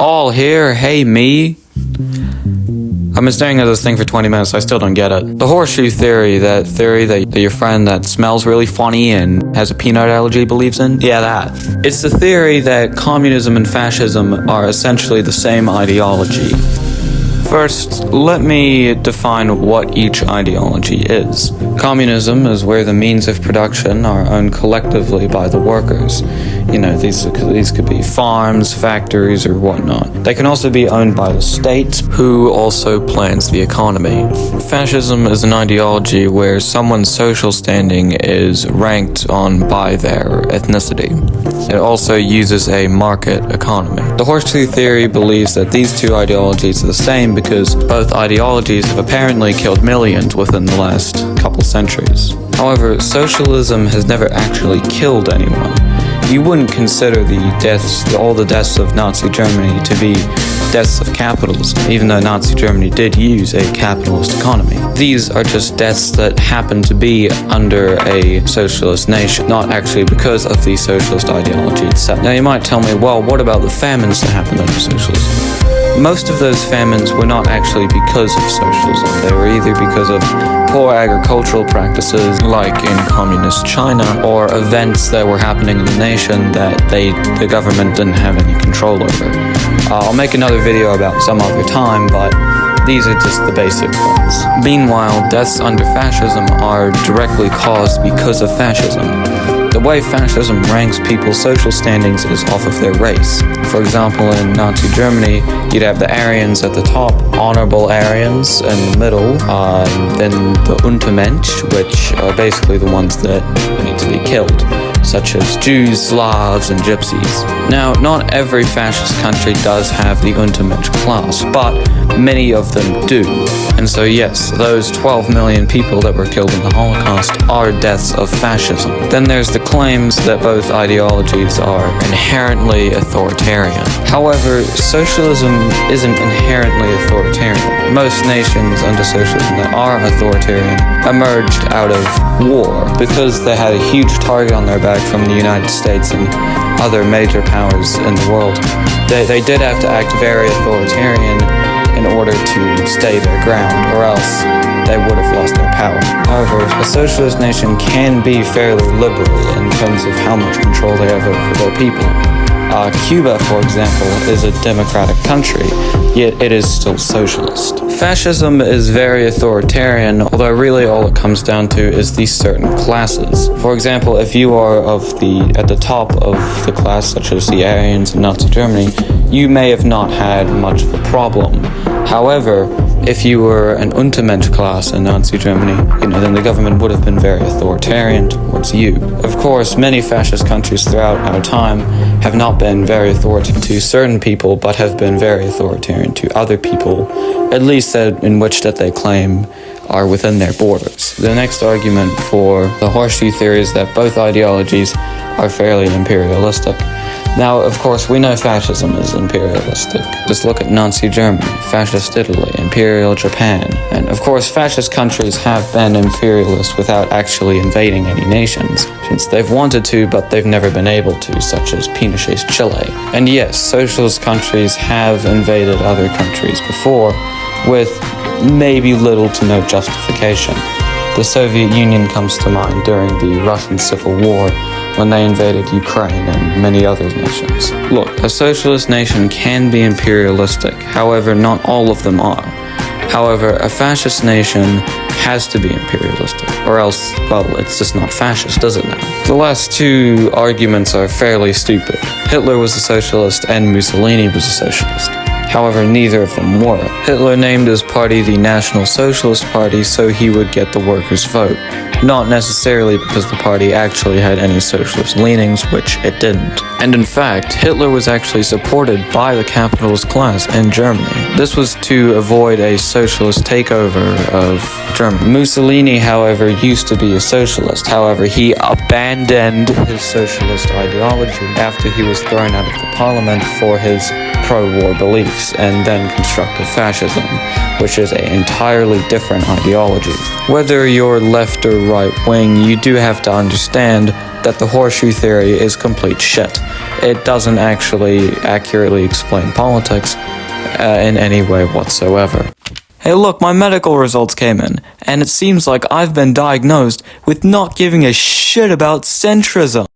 All here, hey me. I've been staring at this thing for 20 minutes, I still don't get it. The horseshoe theory, that theory that your friend that smells really funny and has a peanut allergy believes in? Yeah, that. It's the theory that communism and fascism are essentially the same ideology. First, let me define what each ideology is. Communism is where the means of production are owned collectively by the workers. You know, these could be farms, factories, or whatnot. They can also be owned by the state, who also plans the economy. Fascism is an ideology where someone's social standing is ranked on by their ethnicity. It also uses a market economy. The horseshoe theory believes that these two ideologies are the same because both ideologies have apparently killed millions within the last couple centuries. However, socialism has never actually killed anyone. You wouldn't consider all the deaths of Nazi Germany to be deaths of capitalism, even though Nazi Germany did use a capitalist economy. These are just deaths that happen to be under a socialist nation, not actually because of the socialist ideology itself. Now you might tell me, well, what about the famines that happened under socialism? Most of those famines were not actually because of socialism. They were either because of poor agricultural practices, like in communist China, or events that were happening in the nation that the government didn't have any control over. I'll make another video about some other time, but these are just the basic ones. Meanwhile, deaths under fascism are directly caused because of fascism. The way fascism ranks people's social standings is off of their race. For example, in Nazi Germany, you'd have the Aryans at the top, honorable Aryans in the middle, then the Untermensch, which are basically the ones that need to be killed, such as Jews, Slavs, and Gypsies. Now, not every fascist country does have the Untermensch class, but many of them do. And so yes, those 12 million people that were killed in the Holocaust are deaths of fascism. Then there's the claims that both ideologies are inherently authoritarian. However, socialism isn't inherently authoritarian. Most nations under socialism that are authoritarian emerged out of war because they had a huge target on their back from the United States and other major powers in the world. They did have to act very authoritarian in order to stay their ground, or else they would have lost their power. However, a socialist nation can be fairly liberal in terms of how much control they have over their people. Cuba, for example, is a democratic country, yet it is still socialist. Fascism is very authoritarian, although really all it comes down to is these certain classes. For example, if you are at the top of the class, such as the Aryans in Nazi Germany, you may have not had much of a problem. However, if you were an Untermensch class in Nazi Germany, then the government would have been very authoritarian towards you. Of course, many fascist countries throughout our time have not been very authoritarian to certain people, but have been very authoritarian to other people, at least in which that they claim are within their borders. The next argument for the horseshoe theory is that both ideologies are fairly imperialistic. Now, of course, we know fascism is imperialistic. Just look at Nazi Germany, fascist Italy, imperial Japan. And of course, fascist countries have been imperialist without actually invading any nations, since they've wanted to, but they've never been able to, such as Pinochet's Chile. And yes, socialist countries have invaded other countries before, with maybe little to no justification. The Soviet Union comes to mind during the Russian Civil War, when they invaded Ukraine and many other nations. Look, a socialist nation can be imperialistic, however, not all of them are. However, a fascist nation has to be imperialistic, or else, well, it's just not fascist, does it now? The last two arguments are fairly stupid. Hitler was a socialist and Mussolini was a socialist. However, neither of them were. Hitler named his party the National Socialist Party so he would get the workers' vote. Not necessarily because the party actually had any socialist leanings, which it didn't. And in fact, Hitler was actually supported by the capitalist class in Germany. This was to avoid a socialist takeover of Germany. Mussolini, however, used to be a socialist. However, he abandoned his socialist ideology after he was thrown out of the parliament for his pro-war beliefs, and then constructed fascism, which is an entirely different ideology. Whether you're left or right wing, you do have to understand that the horseshoe theory is complete shit. it doesn't actually accurately explain politics in any way whatsoever. Hey look, my medical results came in, and it seems like I've been diagnosed with not giving a shit about centrism.